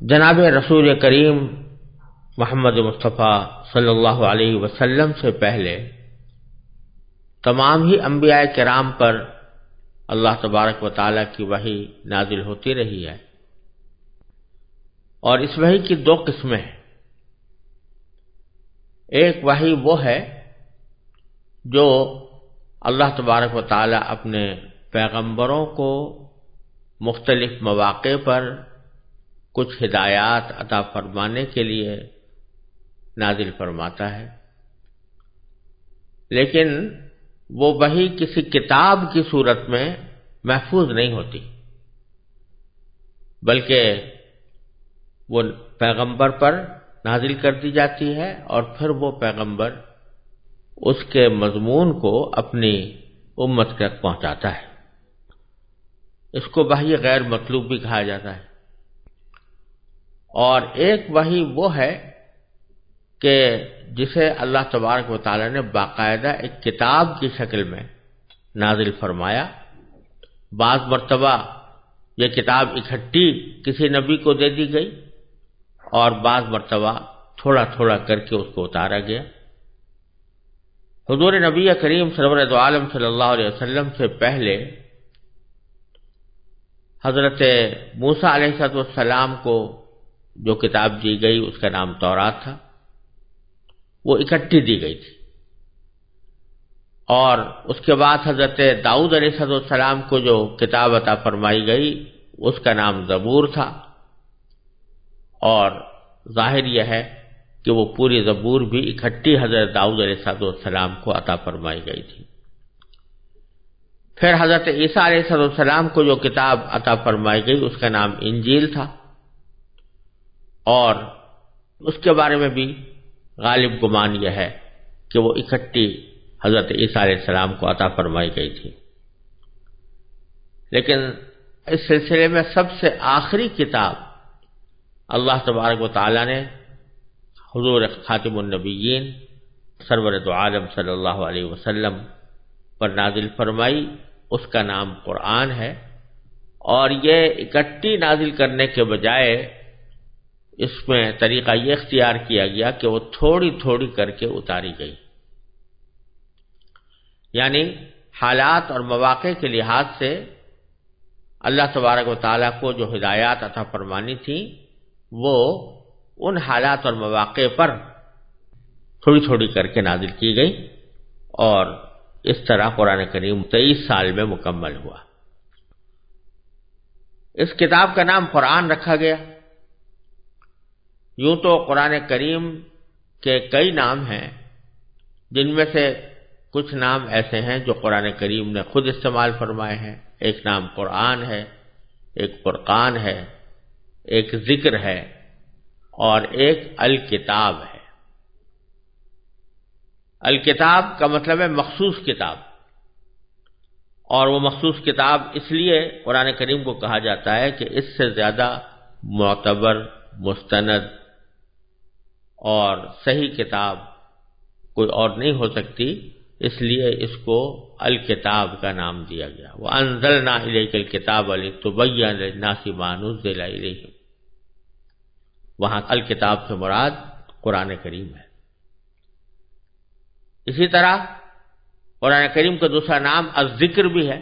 جناب رسول کریم محمد مصطفیٰ صلی اللہ علیہ وسلم سے پہلے تمام ہی انبیاء کرام پر اللہ تبارک و تعالیٰ کی وحی نازل ہوتی رہی ہے، اور اس وحی کی دو قسمیں ہیں۔ ایک وحی وہ ہے جو اللہ تبارک و تعالیٰ اپنے پیغمبروں کو مختلف مواقع پر کچھ ہدایات عطا فرمانے کے لیے نازل فرماتا ہے، لیکن وہ وحی کسی کتاب کی صورت میں محفوظ نہیں ہوتی، بلکہ وہ پیغمبر پر نازل کر دی جاتی ہے اور پھر وہ پیغمبر اس کے مضمون کو اپنی امت تک پہنچاتا ہے۔ اس کو وحی غیر مطلوب بھی کہا جاتا ہے۔ اور ایک وحی وہ ہے کہ جسے اللہ تبارک و تعالیٰ نے باقاعدہ ایک کتاب کی شکل میں نازل فرمایا۔ بعض مرتبہ یہ کتاب اکٹھی کسی نبی کو دے دی گئی، اور بعض مرتبہ تھوڑا تھوڑا کر کے اس کو اتارا گیا۔ حضور نبی کریم سرور دو عالم صلی اللہ علیہ وسلم سے پہلے حضرت موسیٰ علیہ السلام کو جو کتاب دی گئی اس کا نام تورات تھا، وہ اکٹھی دی گئی تھی۔ اور اس کے بعد حضرت داؤد علیہ السلام کو جو کتاب عطا فرمائی گئی اس کا نام زبور تھا، اور ظاہر یہ ہے کہ وہ پوری زبور بھی اکٹھی حضرت داؤد علیہ السلام کو عطا فرمائی گئی تھی۔ پھر حضرت عیسیٰ علیہ السلام کو جو کتاب عطا فرمائی گئی اس کا نام انجیل تھا، اور اس کے بارے میں بھی غالب گمان یہ ہے کہ وہ اکٹھی حضرت عیسیٰ علیہ السلام کو عطا فرمائی گئی تھی۔ لیکن اس سلسلے میں سب سے آخری کتاب اللہ تبارک و تعالیٰ نے حضور خاتم النبیین سرور دو عالم صلی اللہ علیہ وسلم پر نازل فرمائی، اس کا نام قرآن ہے۔ اور یہ اکٹھی نازل کرنے کے بجائے اس میں طریقہ یہ اختیار کیا گیا کہ وہ تھوڑی تھوڑی کر کے اتاری گئی، یعنی حالات اور مواقع کے لحاظ سے اللہ تبارک و تعالیٰ کو جو ہدایات عطا فرمانی تھی وہ ان حالات اور مواقع پر تھوڑی تھوڑی کر کے نازل کی گئی، اور اس طرح قرآن کریم 23 سال میں مکمل ہوا۔ اس کتاب کا نام قرآن رکھا گیا۔ یوں تو قرآن کریم کے کئی نام ہیں، جن میں سے کچھ نام ایسے ہیں جو قرآن کریم نے خود استعمال فرمائے ہیں۔ ایک نام قرآن ہے، ایک فرقان ہے، ایک ذکر ہے، اور ایک الکتاب ہے۔ الکتاب کا مطلب ہے مخصوص کتاب، اور وہ مخصوص کتاب اس لیے قرآن کریم کو کہا جاتا ہے کہ اس سے زیادہ معتبر، مستند اور صحیح کتاب کوئی اور نہیں ہو سکتی، اس لیے اس کو الکتاب کا نام دیا گیا۔ وَأَنزَلْنَا إِلَيْكَ الْكِتَابَ لِتُبَيِّنَ لِلنَّاسِ مَا نُزِّلَ إِلَيْهِمْ، وہاں الکتاب سے مراد قرآن کریم ہے۔ اسی طرح قرآن کریم کا دوسرا نام الذکر بھی ہے۔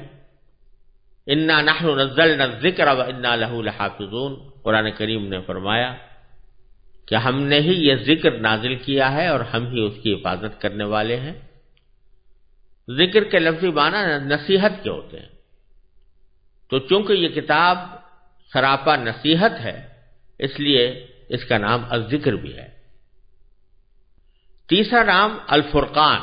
اِنَّا نَحْنُ نَزَّلْنَا الذِّكْرَ وَإِنَّا لَهُ لَحَافِظُونَ، قرآن کریم نے فرمایا کہ ہم نے ہی یہ ذکر نازل کیا ہے اور ہم ہی اس کی حفاظت کرنے والے ہیں۔ ذکر کے لفظی معنی نصیحت کے ہوتے ہیں، تو چونکہ یہ کتاب سراپا نصیحت ہے اس لیے اس کا نام الذکر بھی ہے۔ تیسرا نام الفرقان۔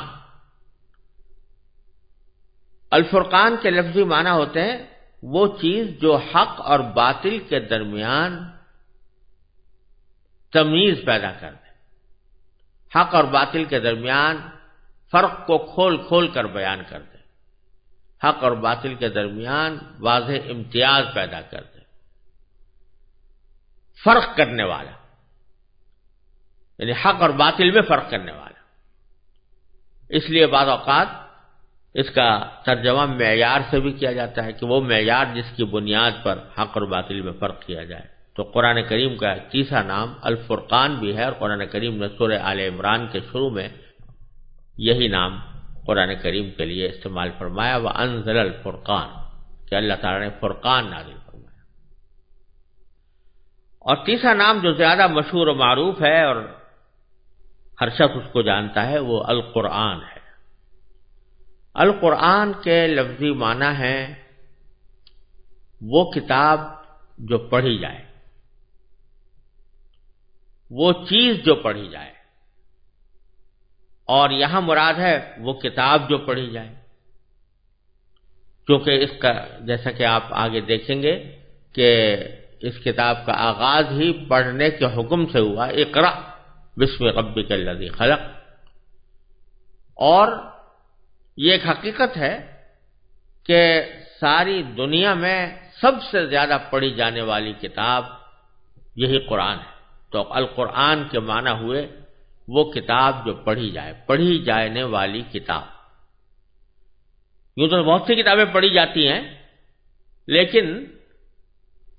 الفرقان کے لفظی معنی ہوتے ہیں وہ چیز جو حق اور باطل کے درمیان تمیز پیدا کر دے، حق اور باطل کے درمیان فرق کو کھول کھول کر بیان کر دے، حق اور باطل کے درمیان واضح امتیاز پیدا کر دے، فرق کرنے والا، یعنی حق اور باطل میں فرق کرنے والا۔ اس لیے بعض اوقات اس کا ترجمہ معیار سے بھی کیا جاتا ہے کہ وہ معیار جس کی بنیاد پر حق اور باطل میں فرق کیا جائے۔ تو قرآن کریم کا تیسرا نام الفرقان بھی ہے، اور قرآن کریم نے سورہ آل عمران کے شروع میں یہی نام قرآن کریم کے لیے استعمال فرمایا، وَأَنزَلَ الْفُرْقَانَ، کہ اللہ تعالیٰ نے فرقان نازل فرمایا۔ اور تیسرا نام جو زیادہ مشہور و معروف ہے اور ہر شخص اس کو جانتا ہے، وہ القرآن ہے۔ القرآن کے لفظی معنی ہے وہ کتاب جو پڑھی جائے، وہ چیز جو پڑھی جائے، اور یہاں مراد ہے وہ کتاب جو پڑھی جائے، کیونکہ اس کا جیسا کہ آپ آگے دیکھیں گے کہ اس کتاب کا آغاز ہی پڑھنے کے حکم سے ہوا، اقرأ بسم ربک الذی خلق۔ اور یہ ایک حقیقت ہے کہ ساری دنیا میں سب سے زیادہ پڑھی جانے والی کتاب یہی قرآن ہے، تو القرآن کے معنی ہوئے وہ کتاب جو پڑھی جائے، پڑھی جانے والی کتاب۔ یوں تو بہت سی کتابیں پڑھی جاتی ہیں، لیکن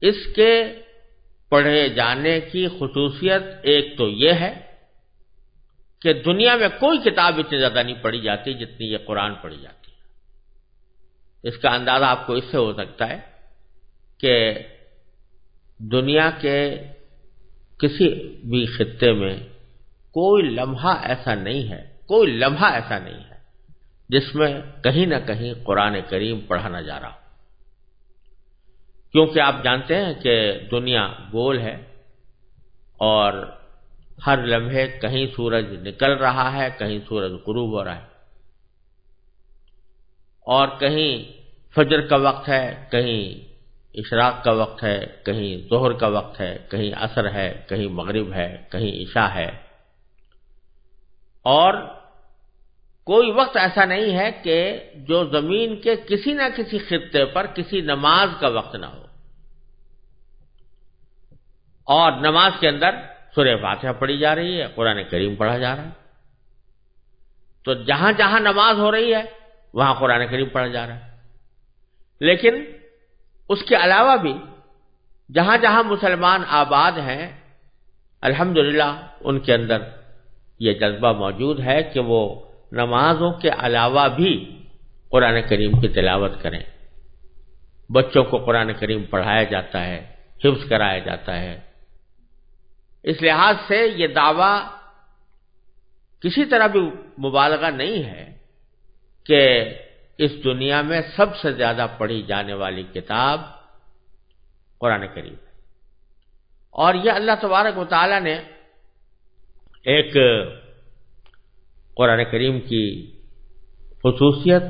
اس کے پڑھے جانے کی خصوصیت ایک تو یہ ہے کہ دنیا میں کوئی کتاب اتنی زیادہ نہیں پڑھی جاتی جتنی یہ قرآن پڑھی جاتی ہے۔ اس کا اندازہ آپ کو اس سے ہو سکتا ہے کہ دنیا کے کسی بھی خطے میں کوئی لمحہ ایسا نہیں ہے جس میں کہیں نہ کہیں قرآن کریم پڑھا نہ جا رہا ہو، کیونکہ آپ جانتے ہیں کہ دنیا گول ہے اور ہر لمحے کہیں سورج نکل رہا ہے، کہیں سورج غروب ہو رہا ہے، اور کہیں فجر کا وقت ہے، کہیں اشراق کا وقت ہے، کہیں ظہر کا وقت ہے، کہیں عصر ہے، کہیں مغرب ہے، کہیں عشاء ہے، اور کوئی وقت ایسا نہیں ہے کہ جو زمین کے کسی نہ کسی خطے پر کسی نماز کا وقت نہ ہو، اور نماز کے اندر سورہ فاتحہ پڑھی جا رہی ہے، قرآن کریم پڑھا جا رہا ہے۔ تو جہاں جہاں نماز ہو رہی ہے وہاں قرآن کریم پڑھا جا رہا ہے، لیکن اس کے علاوہ بھی جہاں جہاں مسلمان آباد ہیں الحمدللہ ان کے اندر یہ جذبہ موجود ہے کہ وہ نمازوں کے علاوہ بھی قرآن کریم کی تلاوت کریں، بچوں کو قرآن کریم پڑھایا جاتا ہے، حفظ کرایا جاتا ہے۔ اس لحاظ سے یہ دعویٰ کسی طرح بھی مبالغہ نہیں ہے کہ اس دنیا میں سب سے زیادہ پڑھی جانے والی کتاب قرآن کریم ہے، اور یہ اللہ تبارک و تعالی نے ایک قرآن کریم کی خصوصیت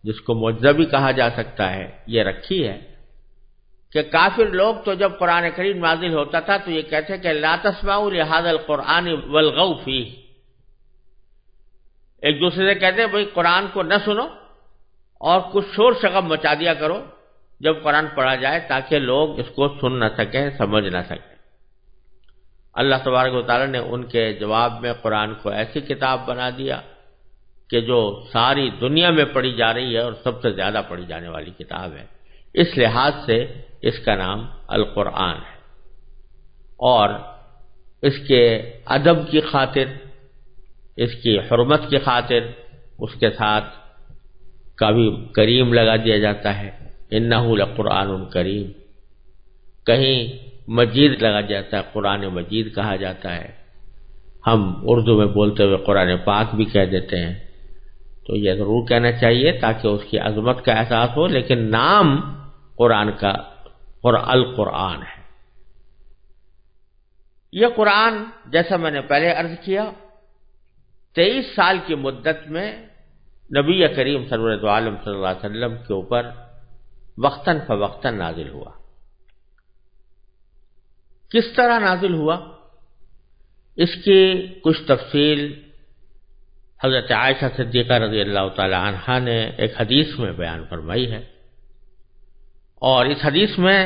جس کو معجزہ بھی کہا جا سکتا ہے یہ رکھی ہے کہ کافر لوگ تو جب قرآن کریم نازل ہوتا تھا تو یہ کہتے کہ لا تسمعوا لهذا القرآن والغوا فیہ، ایک دوسرے سے کہتے ہیں بھئی قرآن کو نہ سنو اور کچھ شور شغب مچا دیا کرو جب قرآن پڑھا جائے تاکہ لوگ اس کو سن نہ سکیں، سمجھ نہ سکیں۔ اللہ تبارک و تعالیٰ نے ان کے جواب میں قرآن کو ایسی کتاب بنا دیا کہ جو ساری دنیا میں پڑھی جا رہی ہے اور سب سے زیادہ پڑھی جانے والی کتاب ہے۔ اس لحاظ سے اس کا نام القرآن ہے، اور اس کے ادب کی خاطر، اس کی حرمت کی خاطر اس کے ساتھ کبھی کریم لگا دیا جاتا ہے، انہ لقرآن کریم، کہیں مجید لگا جاتا ہے، قرآن مجید کہا جاتا ہے، ہم اردو میں بولتے ہوئے قرآن پاک بھی کہہ دیتے ہیں، تو یہ ضرور کہنا چاہیے تاکہ اس کی عظمت کا احساس ہو، لیکن نام قرآن کا القرآن ہے۔ یہ قرآن جیسا میں نے پہلے عرض کیا 23 سال کی مدت میں نبی کریم صلی اللہ علیہ وسلم کے اوپر وقتاً فوقتاً نازل ہوا۔ کس طرح نازل ہوا اس کی کچھ تفصیل حضرت عائشہ صدیقہ رضی اللہ تعالی عنہا نے ایک حدیث میں بیان فرمائی ہے، اور اس حدیث میں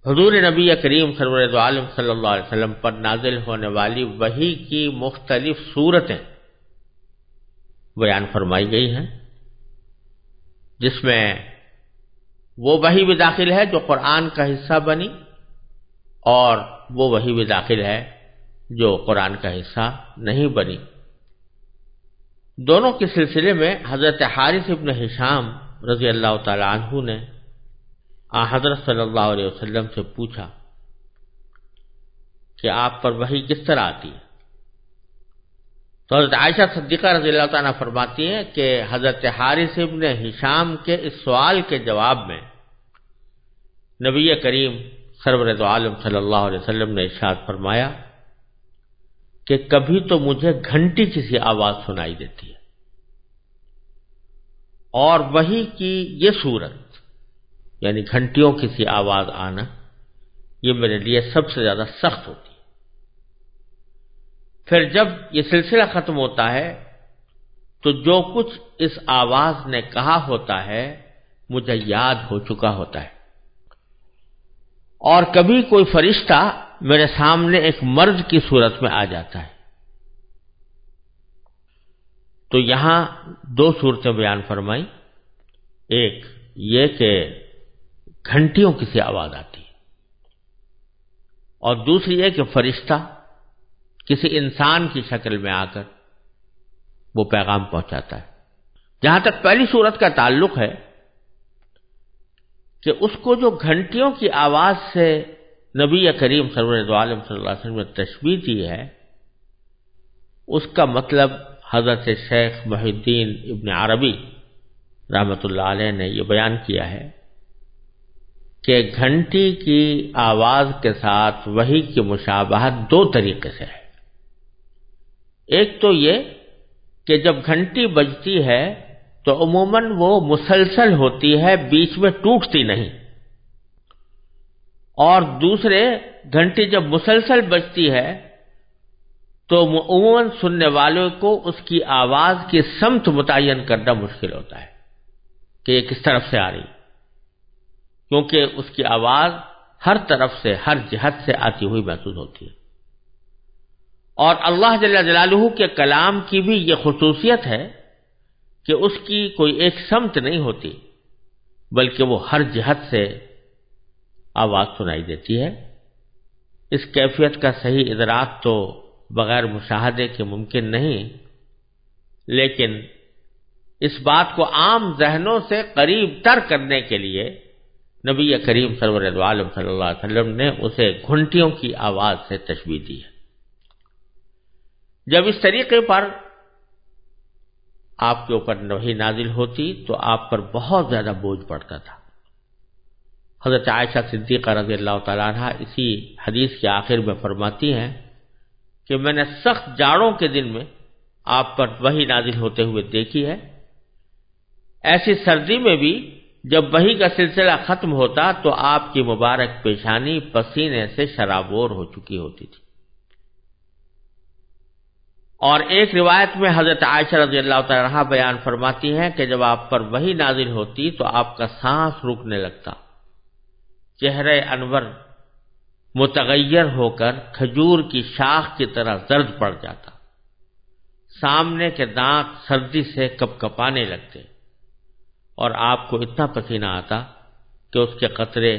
حضور نبی کریم صلی اللہ علیہ وسلم پر نازل ہونے والی وحی کی مختلف صورتیں بیان فرمائی گئی ہیں، جس میں وہ وحی بھی داخل ہے جو قرآن کا حصہ بنی اور وہ وحی بھی داخل ہے جو قرآن کا حصہ نہیں بنی۔ دونوں کے سلسلے میں حضرت حارث ابن ہشام رضی اللہ تعالی عنہ نے حضرت صلی اللہ علیہ وسلم سے پوچھا کہ آپ پر وحی کس طرح آتی ہے؟ تو حضرت عائشہ صدیقہ رضی اللہ تعالیٰ فرماتی ہیں کہ حضرت حارث ابن ہشام کے اس سوال کے جواب میں نبی کریم سرور دو عالم صلی اللہ علیہ وسلم نے ارشاد فرمایا کہ کبھی تو مجھے گھنٹی کسی آواز سنائی دیتی ہے، اور وحی کی یہ صورت یعنی گھنٹیوں کسی آواز آنا یہ میرے لیے سب سے زیادہ سخت ہوتی ہے۔ پھر جب یہ سلسلہ ختم ہوتا ہے تو جو کچھ اس آواز نے کہا ہوتا ہے مجھے یاد ہو چکا ہوتا ہے، اور کبھی کوئی فرشتہ میرے سامنے ایک مرد کی صورت میں آ جاتا ہے۔ تو یہاں دو صورتیں بیان فرمائی، ایک یہ کہ گھنٹیوں کسی آواز آتی ہے، اور دوسری یہ کہ فرشتہ کسی انسان کی شکل میں آ کر وہ پیغام پہنچاتا ہے۔ جہاں تک پہلی صورت کا تعلق ہے کہ اس کو جو گھنٹیوں کی آواز سے نبی کریم سرور دو عالم صلی اللہ علیہ وسلم نے تشبیہ دی ہے، اس کا مطلب حضرت شیخ محی الدین ابن عربی رحمۃ اللہ علیہ نے یہ بیان کیا ہے کہ گھنٹی کی آواز کے ساتھ وحی کی مشابہت دو طریقے سے ہے۔ ایک تو یہ کہ جب گھنٹی بجتی ہے تو عموماً وہ مسلسل ہوتی ہے، بیچ میں ٹوٹتی نہیں، اور دوسرے گھنٹی جب مسلسل بجتی ہے تو عموماً سننے والوں کو اس کی آواز کی سمت متعین کرنا مشکل ہوتا ہے کہ یہ کس طرف سے آ رہی، کیونکہ اس کی آواز ہر طرف سے ہر جہت سے آتی ہوئی محسوس ہوتی ہے۔ اور اللہ جل جلالہ کے کلام کی بھی یہ خصوصیت ہے کہ اس کی کوئی ایک سمت نہیں ہوتی، بلکہ وہ ہر جہت سے آواز سنائی دیتی ہے۔ اس کیفیت کا صحیح ادراک تو بغیر مشاہدے کے ممکن نہیں، لیکن اس بات کو عام ذہنوں سے قریب تر کرنے کے لیے نبی کریم سرور دو عالم صلی اللہ علیہ وسلم نے اسے گھنٹیوں کی آواز سے تشبیہ دی ہے۔ جب اس طریقے پر آپ کے اوپر وحی نازل ہوتی تو آپ پر بہت زیادہ بوجھ پڑتا تھا۔ حضرت عائشہ صدیقہ رضی اللہ تعالیٰ عنہ اسی حدیث کے آخر میں فرماتی ہیں کہ میں نے سخت جاڑوں کے دن میں آپ پر وحی نازل ہوتے ہوئے دیکھی ہے۔ ایسی سردی میں بھی جب وحی کا سلسلہ ختم ہوتا تو آپ کی مبارک پیشانی پسینے سے شرابور ہو چکی ہوتی تھی۔ اور ایک روایت میں حضرت عائشہ رضی اللہ تعالیٰ عنہا بیان فرماتی ہیں کہ جب آپ پر وحی نازل ہوتی تو آپ کا سانس رکنے لگتا، چہرہ انور متغیر ہو کر کھجور کی شاخ کی طرح زرد پڑ جاتا، سامنے کے دانت سردی سے کپکپانے لگتے، اور آپ کو اتنا پسینہ آتا کہ اس کے قطرے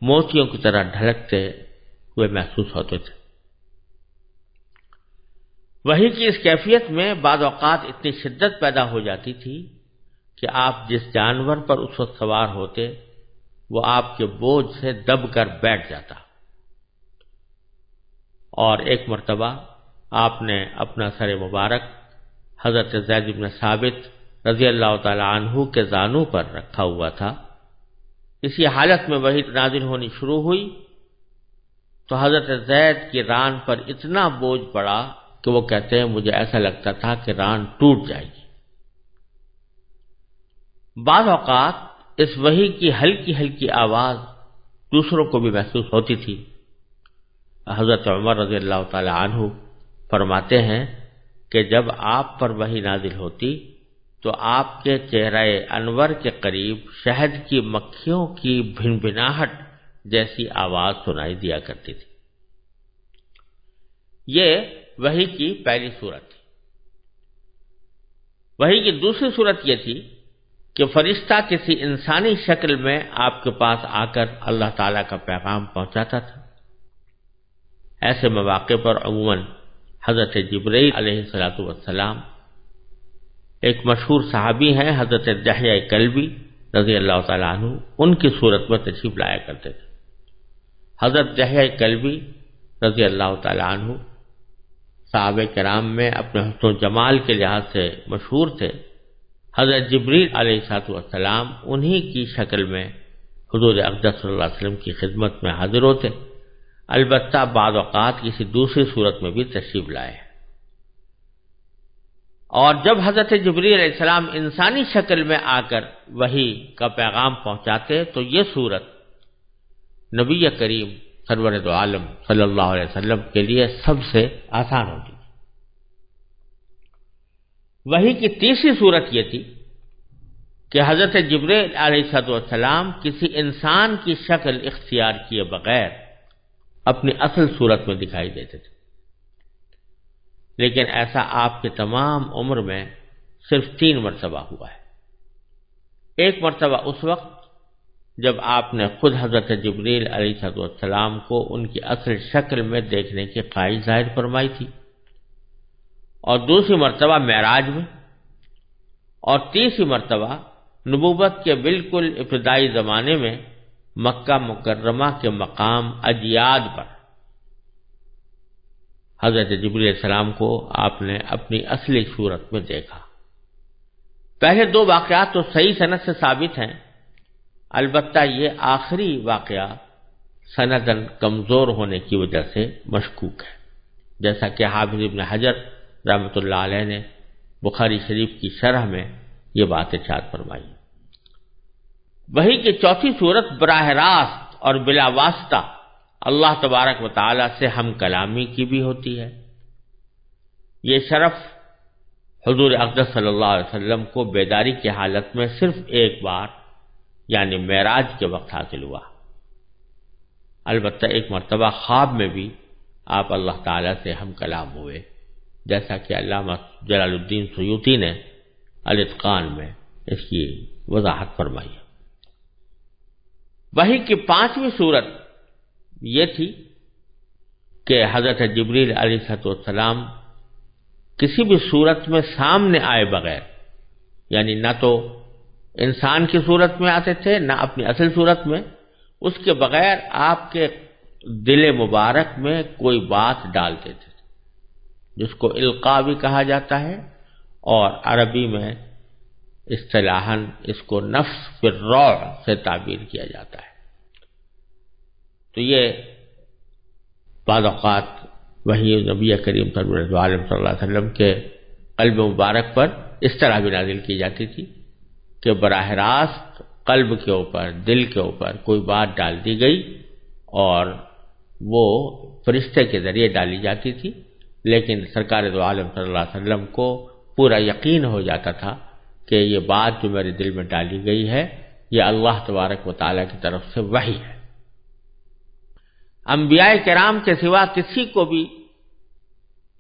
موتیوں کی طرح ڈھلکتے ہوئے محسوس ہوتے تھے۔ وحی کی اس کیفیت میں بعض اوقات اتنی شدت پیدا ہو جاتی تھی کہ آپ جس جانور پر اس وقت سوار ہوتے وہ آپ کے بوجھ سے دب کر بیٹھ جاتا۔ اور ایک مرتبہ آپ نے اپنا سر مبارک حضرت زید بن ثابت رضی اللہ تعالی عنہ کے زانوں پر رکھا ہوا تھا۔ اسی حالت میں وحی نازل ہونی شروع ہوئی تو حضرت زید کی ران پر اتنا بوجھ پڑا کہ وہ کہتے ہیں مجھے ایسا لگتا تھا کہ ران ٹوٹ جائے گی۔ بعض اوقات اس وحی کی ہلکی ہلکی آواز دوسروں کو بھی محسوس ہوتی تھی۔ حضرت عمر رضی اللہ تعالی عنہ فرماتے ہیں کہ جب آپ پر وحی نازل ہوتی تو آپ کے چہرہ انور کے قریب شہد کی مکھیوں کی بھنبھناہٹ جیسی آواز سنائی دیا کرتی تھی۔ یہ وحی کی پہلی صورت تھی۔ وحی کی دوسری صورت یہ تھی کہ فرشتہ کسی انسانی شکل میں آپ کے پاس آ کر اللہ تعالیٰ کا پیغام پہنچاتا تھا۔ ایسے مواقع پر عموماً حضرت جبرائیل علیہ السلام، ایک مشہور صحابی ہیں حضرت دحیہ کلبی رضی اللہ تعالیٰ عنہ، ان کی صورت میں تشریف لایا کرتے تھے۔ حضرت دحیہ کلبی رضی اللہ تعالیٰ عنہ صحابہ کرام میں اپنے حسن و جمال کے لحاظ سے مشہور تھے۔ حضرت جبریل علیہ السلام انہی کی شکل میں حضور اقدس صلی اللہ علیہ وسلم کی خدمت میں حاضر ہوتے، البتہ بعض اوقات کسی دوسری صورت میں بھی تشریف لائے۔ اور جب حضرت جبریل علیہ السلام انسانی شکل میں آ کر وحی کا پیغام پہنچاتے تو یہ صورت نبی کریم سرور دو عالم صلی اللہ علیہ وسلم کے لیے سب سے آسان ہوتی۔ وحی کی تیسری صورت یہ تھی کہ حضرت جبریل علیہ السلام کسی انسان کی شکل اختیار کیے بغیر اپنی اصل صورت میں دکھائی دیتے تھے، لیکن ایسا آپ کے تمام عمر میں صرف 3 مرتبہ ہوا ہے۔ ایک مرتبہ اس وقت جب آپ نے خود حضرت جبریل علیہ السلام کو ان کی اصل شکل میں دیکھنے کی خواہش ظاہر فرمائی تھی، اور دوسری مرتبہ معراج میں، اور تیسری مرتبہ نبوت کے بالکل ابتدائی زمانے میں مکہ مکرمہ کے مقام اجیاد پر حضرت جبریل علیہ السلام کو آپ نے اپنی اصلی صورت میں دیکھا۔ پہلے 2 واقعات تو صحیح سند سے ثابت ہیں، البتہ یہ آخری واقعہ سنداً کمزور ہونے کی وجہ سے مشکوک ہے، جیسا کہ حافظ ابن حجر رحمۃ اللہ علیہ نے بخاری شریف کی شرح میں یہ بات ارشاد فرمائی۔ وحی کی چوتھی صورت براہ راست اور بلا واسطہ اللہ تبارک و تعالی سے ہم کلامی کی بھی ہوتی ہے۔ یہ شرف حضور اقدس صلی اللہ علیہ وسلم کو بیداری کی حالت میں صرف ایک بار یعنی معراج کے وقت حاصل ہوا، البتہ ایک مرتبہ خواب میں بھی آپ اللہ تعالی سے ہم کلام ہوئے، جیسا کہ علامہ جلال الدین سیوطی نے الاتقان میں اس کی وضاحت فرمائی ہے۔ وحی کی 5ویں صورت یہ تھی کہ حضرت جبریل علیہ السلام کسی بھی صورت میں سامنے آئے بغیر، یعنی نہ تو انسان کی صورت میں آتے تھے نہ اپنی اصل صورت میں، اس کے بغیر آپ کے دل مبارک میں کوئی بات ڈالتے تھے، جس کو القاء بھی کہا جاتا ہے، اور عربی میں اصطلاحاً اس کو نفس بالروع سے تعبیر کیا جاتا ہے۔ تو یہ بعض اوقات وحی نبی کریم صلی اللہ علیہ وسلم کے قلب مبارک پر اس طرح بھی نازل کی جاتی تھی کہ براہ راست قلب کے اوپر، دل کے اوپر کوئی بات ڈال دی گئی، اور وہ فرشتے کے ذریعے ڈالی جاتی تھی، لیکن سرکار دو عالم صلی اللہ علیہ وسلم کو پورا یقین ہو جاتا تھا کہ یہ بات جو میرے دل میں ڈالی گئی ہے یہ اللہ تبارک و تعالیٰ کی طرف سے وحی ہے۔ انبیاء کرام کے سوا کسی کو بھی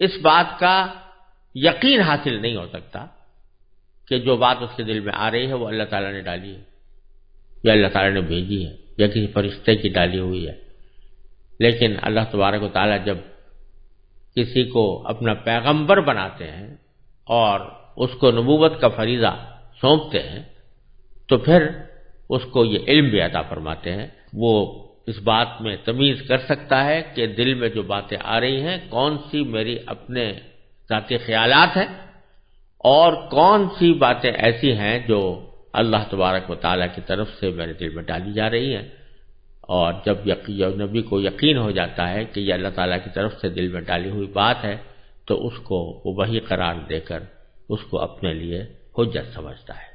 اس بات کا یقین حاصل نہیں ہو سکتا کہ جو بات اس کے دل میں آ رہی ہے وہ اللہ تعالیٰ نے ڈالی ہے یا اللہ تعالیٰ نے بھیجی ہے یا کسی فرشتے کی ڈالی ہوئی ہے، لیکن اللہ تبارک و تعالیٰ جب کسی کو اپنا پیغمبر بناتے ہیں اور اس کو نبوت کا فریضہ سونپتے ہیں تو پھر اس کو یہ علم بھی عطا فرماتے ہیں، وہ اس بات میں تمیز کر سکتا ہے کہ دل میں جو باتیں آ رہی ہیں کون سی میری اپنے ذاتی خیالات ہیں اور کون سی باتیں ایسی ہیں جو اللہ تبارک و تعالیٰ کی طرف سے میرے دل میں ڈالی جا رہی ہیں۔ اور جب نبی کو یقین ہو جاتا ہے کہ یہ اللہ تعالیٰ کی طرف سے دل میں ڈالی ہوئی بات ہے تو اس کو وہ وحی قرار دے کر اس کو اپنے لیے حجت سمجھتا ہے۔